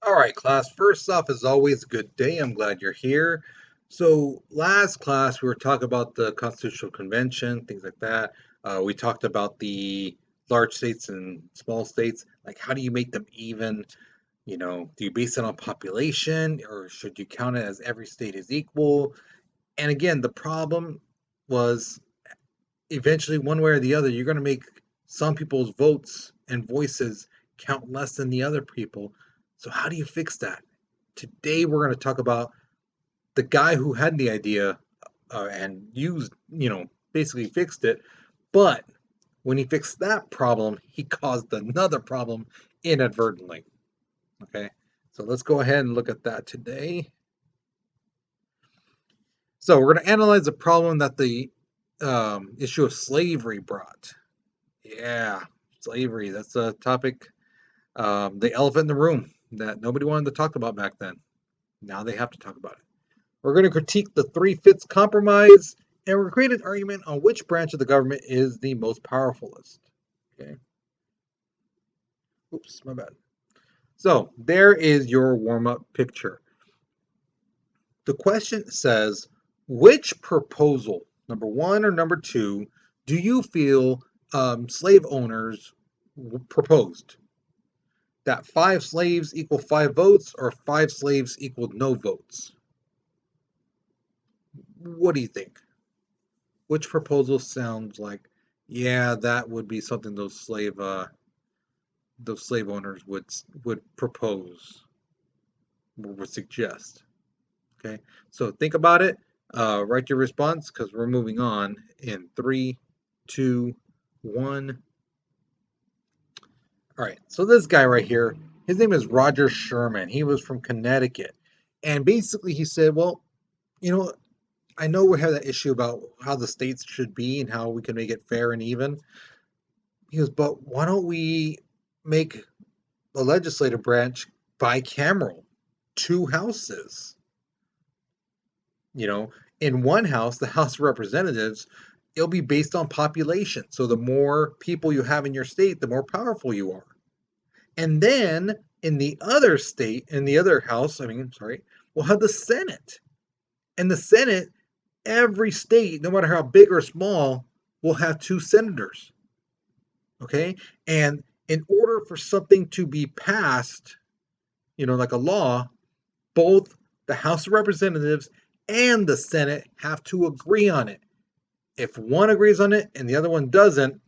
All right, class. First off, as always, good day. I'm glad you're here. So, last class, we were talking about the Constitutional Convention, things like that. We talked about the large states and small states. Like, how do you make them even? Do you base it on population or should you count it as every state is equal? And again, the problem was eventually, one way or the other, you're going to make some people's votes and voices count less than the other people. So, how do you fix that? Today, we're going to talk about the guy who had the idea and used, basically fixed it. But when he fixed that problem, he caused another problem inadvertently. Okay, so let's go ahead and look at that today. So, we're going to analyze the problem that the issue of slavery brought. Yeah, slavery. That's a topic, the elephant in the room that nobody wanted to talk about back then. Now they have to talk about it. We're going to critique the 3/5 compromise, and we're create an argument on which branch of the government is the most powerfulest. Okay. Oops, my bad. So there is your warm-up picture. The question says, which proposal, number one or number two, do you feel slave owners proposed? That 5 slaves equal 5 votes or 5 slaves equal no votes? What do you think? Which proposal sounds like, yeah, that would be something those slave owners would propose or would suggest? Okay, so think about it. Write your response because we're moving on in three, two, one. All right, so this guy right here, his name is Roger Sherman. He was from Connecticut, and basically he said, well, you know, I know we have that issue about how the states should be and how we can make it fair and even. He goes, but why don't we make the legislative branch bicameral, 2 houses? You know, in one house, the House of Representatives, it'll be based on population. So the more people you have in your state, the more powerful you are. And then in the other state, in the other house, sorry, we'll have the Senate. And the Senate, every state, no matter how big or small, will have 2 senators. Okay. And in order for something to be passed, like a law, both the House of Representatives and the Senate have to agree on it. If one agrees on it and the other one doesn't,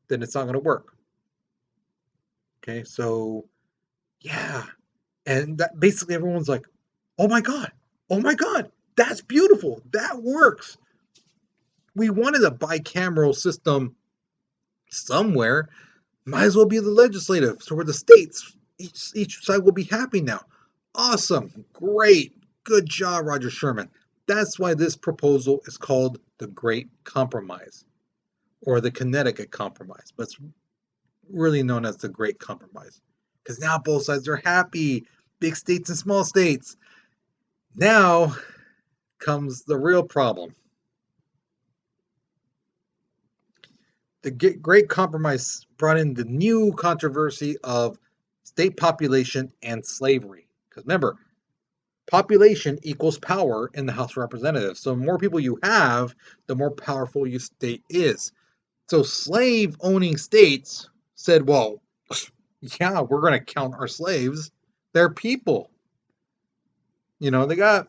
then it's not going to work. Okay. So, yeah. And that basically everyone's like, oh my God, oh my God, that's beautiful. That works. We wanted a bicameral system somewhere. Might as well be the legislative. So we're the states. Each side will be happy now. Awesome. Great. Good job, Roger Sherman. That's why this proposal is called the Great Compromise or the Connecticut Compromise, but it's really known as the Great Compromise because now both sides are happy, big states and small states. Now comes the real problem. The Great Compromise brought in the new controversy of state population and slavery. Because remember, population equals power in the House of Representatives. So the more people you have, the more powerful your state is. So slave owning states said, well, yeah, we're going to count our slaves. They're people. They got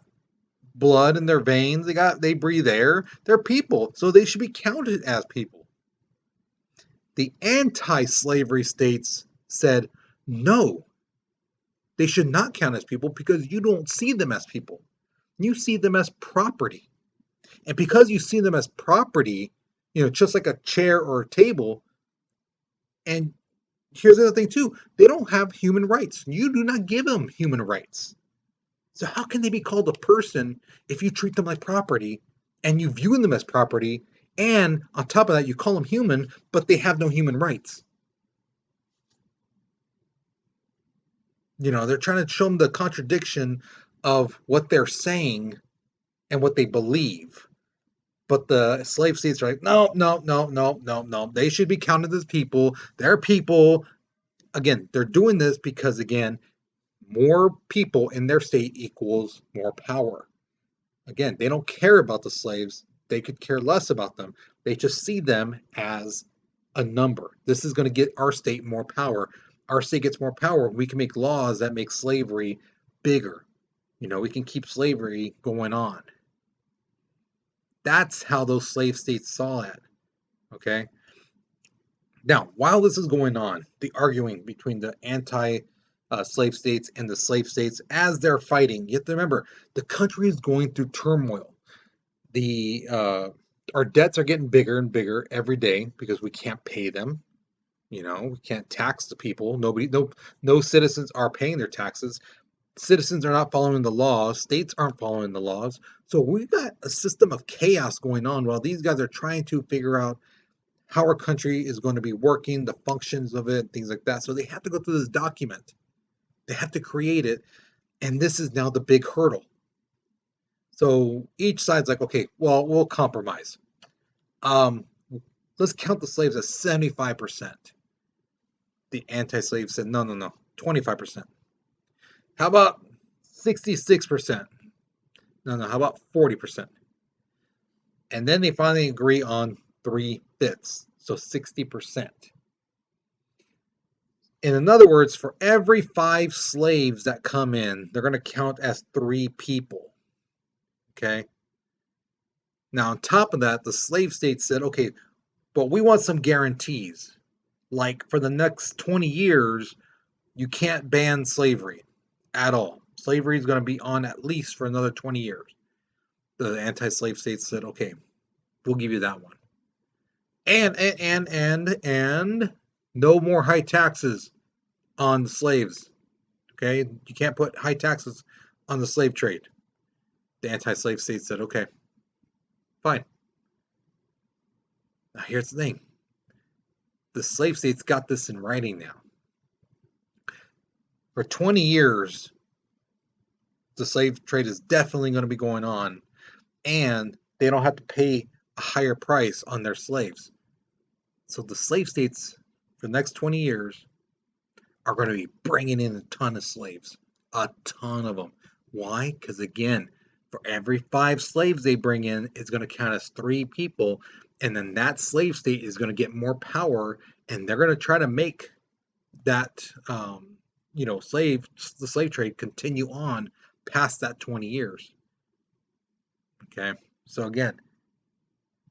blood in their veins. They breathe air. They're people. So they should be counted as people. The anti-slavery states said, no, they should not count as people because you don't see them as people. You see them as property. And because you see them as property, just like a chair or a table, and here's the other thing too, they don't have human rights. You do not give them human rights. So how can they be called a person if you treat them like property and you view them as property, and on top of that, you call them human, but they have no human rights? They're trying to show them the contradiction of what they're saying and what they believe. But the slave states are like, no, no, no, no, no, no. They should be counted as people. They're people. again, they're doing this because, again, more people in their state equals more power. Again, they don't care about the slaves. They could care less about them. They just see them as a number. This is going to get our state more power. Our state gets more power. We can make laws that make slavery bigger. We can keep slavery going on. That's how those slave states saw it. Okay. Now, while this is going on, the arguing between the anti-slave states and the slave states as they're fighting, you have to remember the country is going through turmoil. The our debts are getting bigger and bigger every day because we can't pay them. We can't tax the people. No citizens are paying their taxes. Citizens are not following the laws. States aren't following the laws. So we've got a system of chaos going on while these guys are trying to figure out how our country is going to be working, the functions of it, things like that. So they have to go through this document. They have to create it. And this is now the big hurdle. So each side's like, okay, well, we'll compromise. Let's count the slaves as 75%. The anti-slaves said, no, 25%. How about 66%? No, how about 40%? And then they finally agree on 3/5, so 60%. In other words, for every 5 slaves that come in, they're going to count as 3 people. Okay? Now, on top of that, the slave states said, okay, but we want some guarantees. Like for the next 20 years, you can't ban slavery at all. Slavery is going to be on at least for another 20 years. The anti-slave states said, okay, we'll give you that one. And no more high taxes on slaves. Okay? You can't put high taxes on the slave trade. The anti-slave states said, okay, fine. Now here's the thing. The slave states got this in writing now. For 20 years, the slave trade is definitely going to be going on, and they don't have to pay a higher price on their slaves. So the slave states, for the next 20 years, are going to be bringing in a ton of slaves. A ton of them. Why? Because, again, for every 5 slaves they bring in, it's going to count as 3 people, and then that slave state is going to get more power, and they're going to try to make that the slave trade continue on past that 20 years. Okay, so again,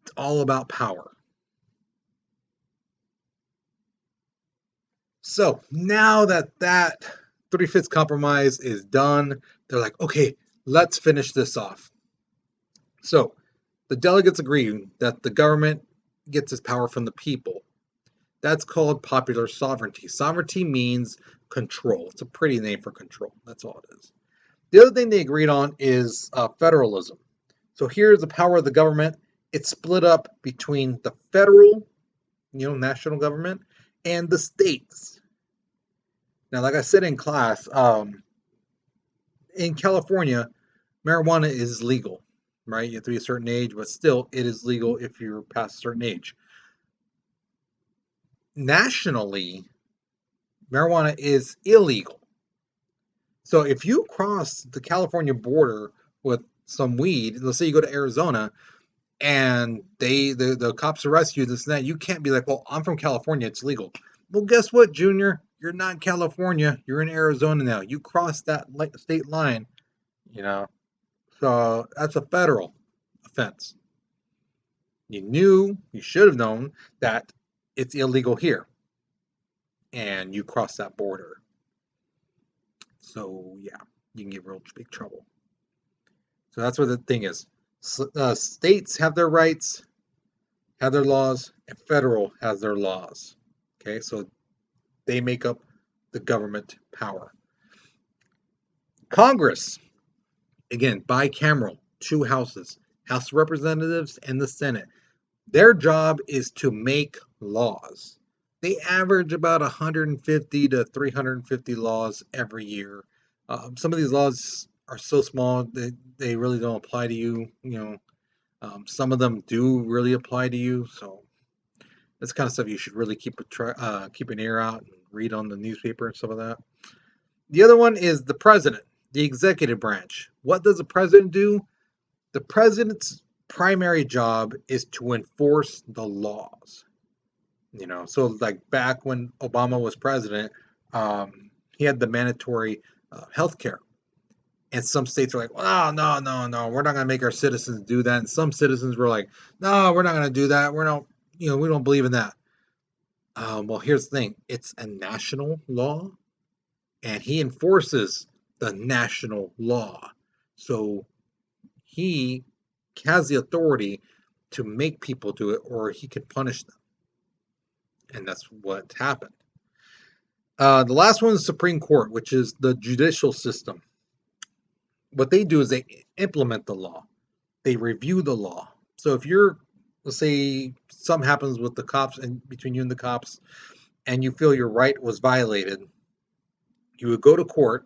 it's all about power. So now that 3/5 compromise is done, they're like, okay, let's finish this off. So the delegates agree that the government gets its power from the people. That's called popular sovereignty. Sovereignty means control. It's a pretty name for control. That's all it is. The other thing they agreed on is federalism. So here's the power of the government. It's split up between the federal, national government, and the states. Now, like I said in class, in California, marijuana is legal, right? You have to be a certain age, but still, it is legal if you're past a certain age. Nationally, marijuana is illegal. So if you cross the California border with some weed, let's say you go to Arizona, and the cops arrest you, this and that, you can't be like, well, I'm from California, it's legal. Well, guess what, Junior? You're not in California, you're in Arizona now. You crossed that state line, So that's a federal offense. You should have known that it's illegal here, and you cross that border. So yeah, you can get real big trouble. So that's what the thing is. States have their rights, have their laws, and federal has their laws. Okay, so they make up the government power. Congress, again, bicameral, 2 houses, House of Representatives and the Senate. Their job is to make laws. They average about 150 to 350 laws every year. Some of these laws are so small that they really don't apply to you. Some of them do really apply to you. So that's the kind of stuff you should really keep an ear out and read on the newspaper and stuff like that. The other one is the president, the executive branch. What does the president do? The president's primary job is to enforce the laws. So like back when Obama was president, he had the mandatory health care. And some states are like, oh, no, no, no, we're not going to make our citizens do that. And some citizens were like, no, we're not going to do that. We're not, we don't believe in that. Well, here's the thing. It's a national law, and he enforces the national law. So he has the authority to make people do it, or he could punish them. And that's what happened. The last one is the Supreme Court, which is the judicial system. What they do is they implement the law. They review the law. So if let's say something happens with the cops and between you and the cops, and you feel your right was violated, you would go to court.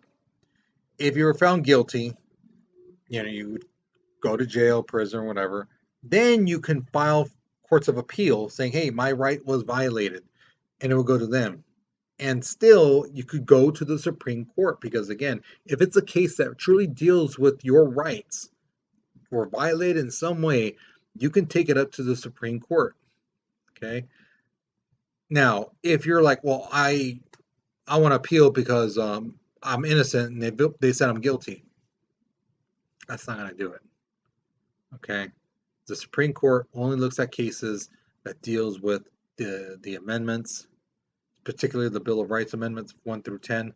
If you were found guilty, you would go to jail, prison, whatever. Then you can file courts of appeal saying, hey, my right was violated, and it will go to them. And still, you could go to the Supreme Court because, again, if it's a case that truly deals with your rights or violated in some way, you can take it up to the Supreme Court. Okay. Now, if you're like, well, I want to appeal because I'm innocent and they said I'm guilty, that's not going to do it. Okay. The Supreme Court only looks at cases that deals with the amendments, particularly the Bill of Rights amendments 1 through 10.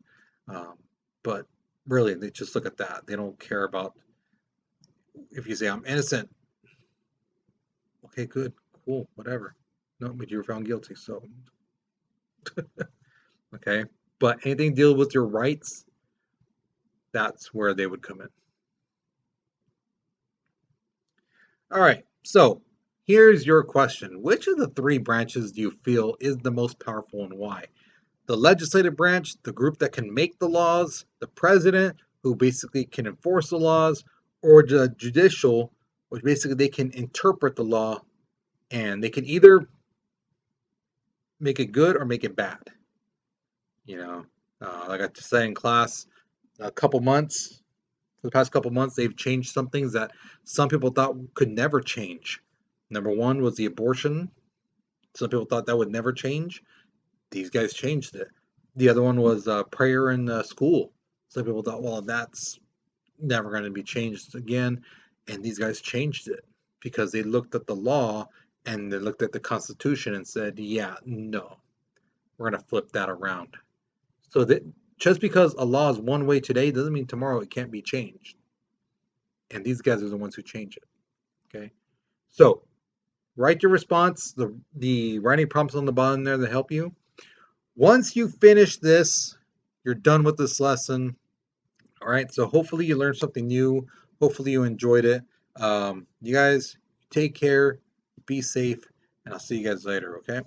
But really, they just look at that. They don't care about if you say I'm innocent. Okay, good, cool, whatever. No, but you were found guilty, so okay. But anything deal with your rights, that's where they would come in. All right, so here's your question. Which of the three branches do you feel is the most powerful and why? The legislative branch, the group that can make the laws, the president, who basically can enforce the laws, or the judicial, which basically they can interpret the law and they can either make it good or make it bad. Like I just said in class, for the past couple months, they've changed some things that some people thought could never change. Number one was the abortion. Some people thought that would never change. These guys changed it. The other one was prayer in school. Some people thought, well, that's never going to be changed again. And these guys changed it because they looked at the law and they looked at the Constitution and said, yeah, no, we're going to flip that around. So that just because a law is one way today doesn't mean tomorrow it can't be changed. And these guys are the ones who change it. Okay. So write your response. The writing prompts on the bottom there to help you. Once you finish this, you're done with this lesson. All right. So hopefully you learned something new. Hopefully you enjoyed it. You guys take care, be safe, and I'll see you guys later. Okay.